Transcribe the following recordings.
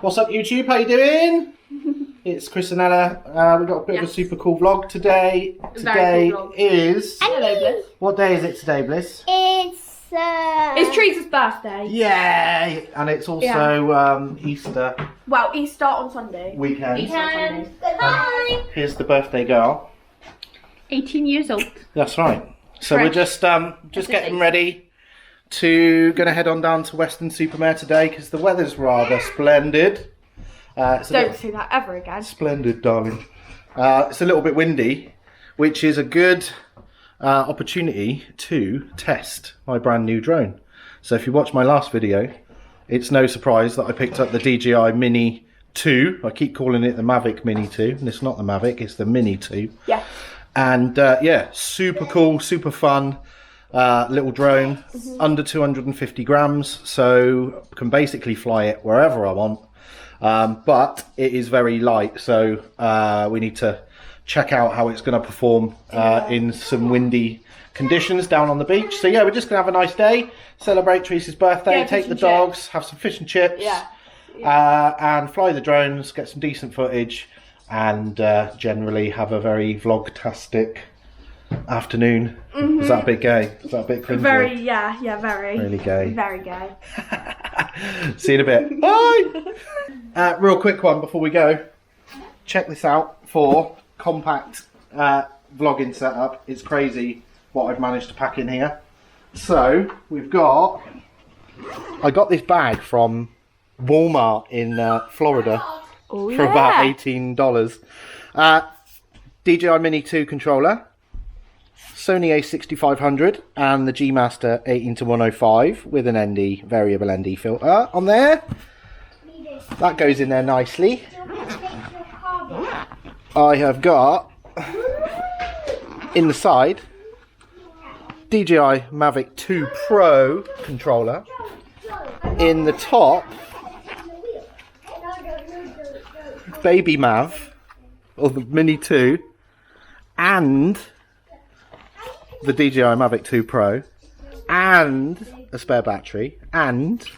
What's up YouTube, how you doing? It's Chris and Ella. We've got a bit of a super cool vlog today. Today cool vlog. is... Hello Bliss. What day is it today, Bliss? It's Teresa's birthday. Yay! And it's also Easter Well, Easter on Sunday. weekend. Bye. Here's the birthday girl. 18 years old. That's right. So we're just getting ready to gonna head on down to Western Supermare today because the weather's rather splendid. Don't say that ever again. Splendid, darling. It's a little bit windy, which is a good opportunity to test my brand new drone. So if you watched my last video, it's no surprise that I picked up the DJI Mini 2. I keep calling it the Mavic Mini 2, and it's not the Mavic, it's the Mini 2. Yeah. And yeah, super cool, super fun little drone, under 250 grams, so I can basically fly it wherever I want. But it is very light, so we need to check out how it's going to perform in some windy conditions down on the beach. So yeah, we're just going to have a nice day, celebrate Teresa's birthday, take the dogs, have some fish and chips, and fly the drones, get some decent footage, and generally have a very vlog-tastic afternoon. Is that a bit gay? Is that a bit cringy? Very, yeah, very. Really gay. Very gay. See you in a bit. Bye! Real quick one before we go. Check this out for compact vlogging setup. It's crazy what I've managed to pack in here. So, we've got... I got this bag from Walmart in Florida for about $18. DJI Mini 2 controller, Sony a6500 and the G Master 18-105 with an ND, variable ND filter on there. That goes in there nicely. I have got in the side DJI Mavic 2 Pro controller. In the top, Baby Mav, or the Mini 2, and the DJI Mavic 2 Pro, and a spare battery, and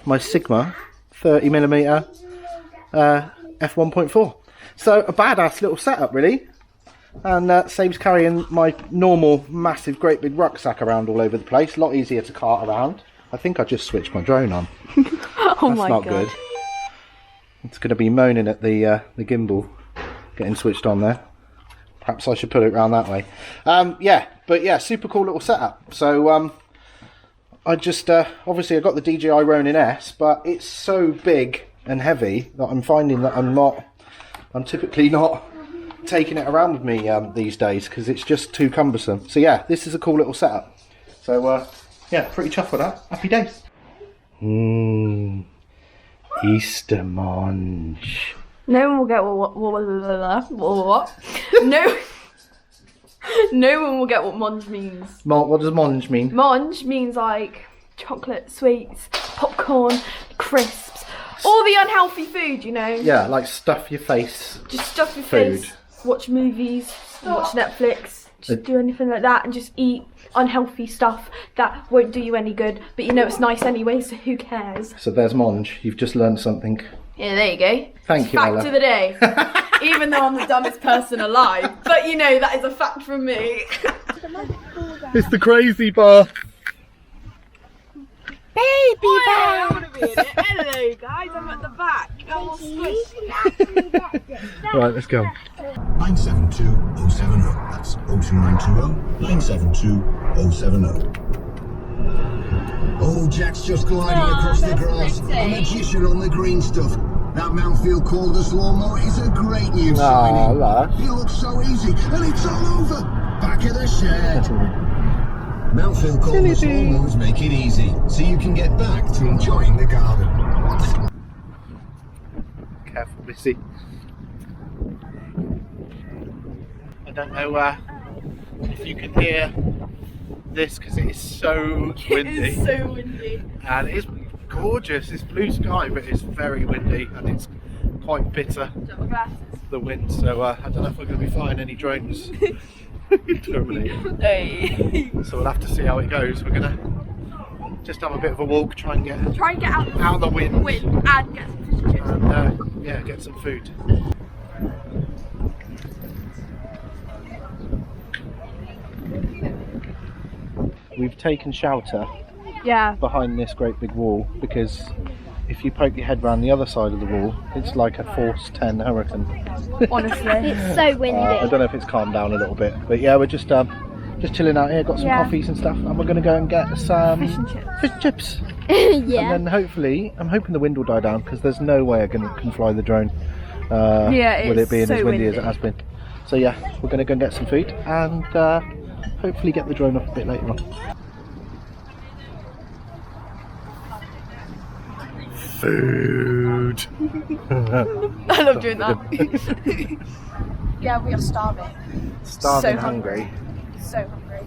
my Sigma 30mm f1.4. So a badass little setup really, and saves carrying my normal massive great big rucksack around all over the place. A lot easier to cart around. I think I just switched my drone on. Oh That's not good. It's going to be moaning at the gimbal getting switched on there. Perhaps I should put it around that way. Yeah, but yeah, super cool little setup. So I just obviously I got the DJI Ronin S, but it's so big and heavy that I'm finding that I'm typically not taking it around with me these days because it's just too cumbersome. So yeah, this is a cool little setup. So yeah, pretty chuffed with that. Happy days. Easter munch. No one will get what? No one will get what monge means. What does monge mean? Monge means like chocolate, sweets, popcorn, crisps, all the unhealthy food, you know. Yeah, like stuff your face. Just stuff your food. face. Watch movies, watch Netflix. Just do anything like that and just eat unhealthy stuff that won't do you any good. But you know it's nice anyway, so who cares? So there's monge. You've just learned something. Yeah, there you go. Thank you, Fact of the day. Even though I'm the dumbest person alive. But you know, that is a fact from me. It's the crazy bar. Baby I want to be in it. Hello guys, I'm at the back. I'm all squishy. Right, let's go. 972-070. That's 02920-972-070. Oh, Jack's just gliding across the grass. A magician on the green stuff. That Mountfield cordless lawnmower is a great new signing. It looks so easy, and it's all over. Back of the shed. Mountfield cordless lawnmowers make it easy, so you can get back to enjoying the garden. Careful, Missy. I don't know if you can hear this because it is so windy. It is so windy. And it's gorgeous. It's blue sky, but it's very windy and it's quite bitter, the wind. So I don't know if we're going to be flying any drones. Hey. So we'll have to see how it goes. We're going to just have a bit of a walk, try and get out of the wind. And get some fish and chips. and yeah, get some food. We've taken shelter behind this great big wall because if you poke your head round the other side of the wall, it's like a force 10 hurricane. Honestly. It's so windy. I don't know if it's calmed down a little bit, but yeah, we're just chilling out here, got some coffees and stuff, and we're going to go and get some fish and chips. Yeah. And then hopefully, I'm hoping the wind will die down because there's no way I can fly the drone with it being so as windy as windy. it has been. So yeah, we're going to go and get some food and hopefully get the drone up a bit later on. Food. I love doing that. Yeah, we are starving. Starving, So hungry. So hungry.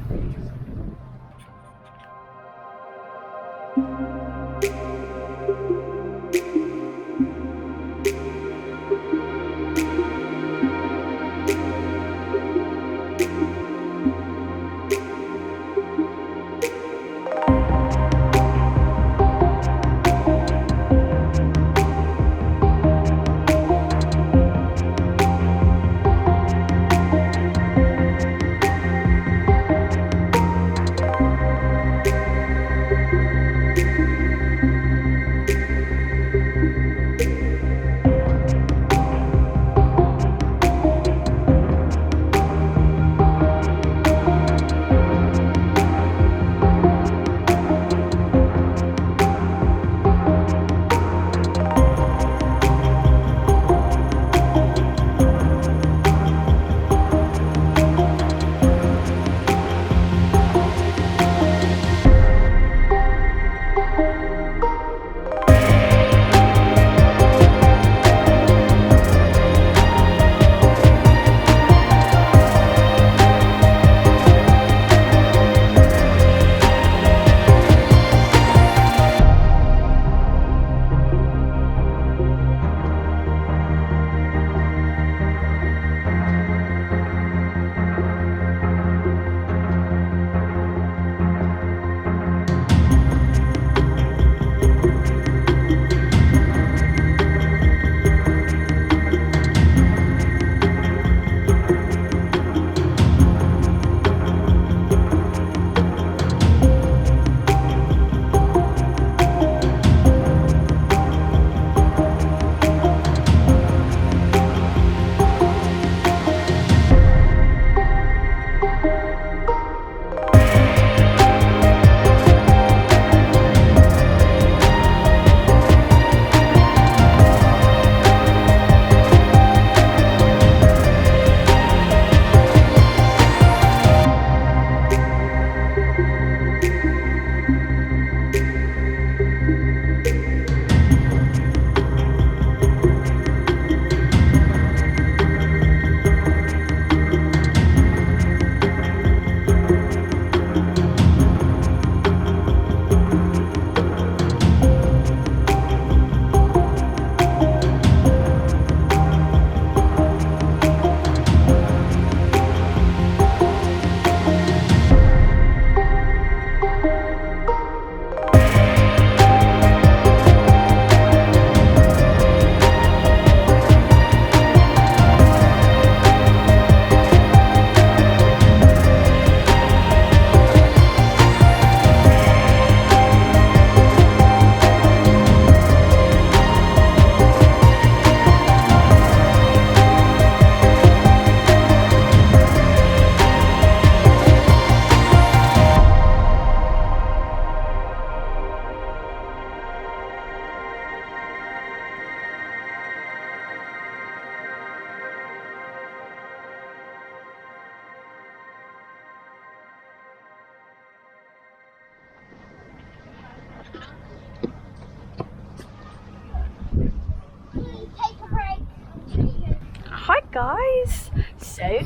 Hi guys! So,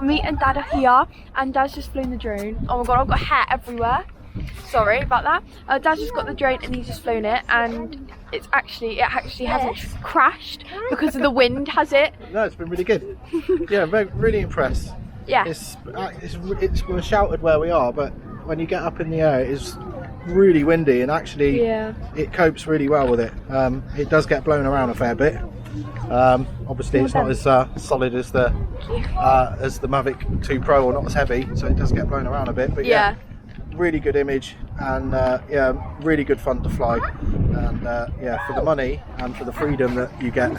me and Dad are here and Dad's just flown the drone. Oh my god, I've got hair everywhere. Sorry about that. Dad's just got the drone and he's just flown it and it actually hasn't crashed because of the wind, has it? No, it's been really good. Yeah, really impressed. Yeah. We're sheltered where we are, but when you get up in the air, it's really windy, and actually Yeah. it copes really well with it. It does get blown around a fair bit. Obviously it's not as solid as the Mavic 2 Pro, or not as heavy, so it does get blown around a bit, but yeah, really good image, and yeah, really good fun to fly, and yeah, for the money and for the freedom that you get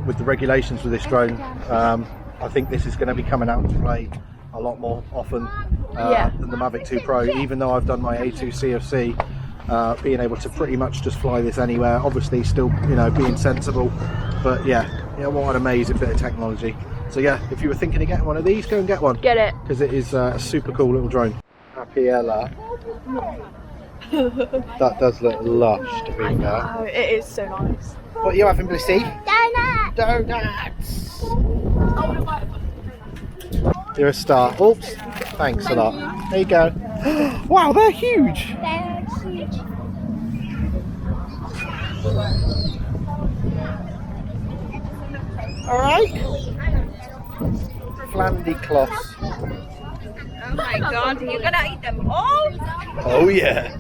with the regulations with this drone, I think this is going to be coming out to play a lot more often than the Mavic 2 Pro, even though I've done my A2 CFC, being able to pretty much just fly this anywhere, obviously still, you know, being sensible, but yeah, what an amazing bit of technology. So yeah, if you were thinking of getting one of these, go and get one. Get it. Because it is a super cool little drone. Happy Ella. That does look lush to be fair. Oh, it is so nice. What are you having, Blissy? Donuts! Donuts! You're a star. Oops. Thanks a lot. There you go. Wow, they're huge! They're huge. Alright. Flandy cloths. Oh my god, you're gonna eat them all? Oh yeah.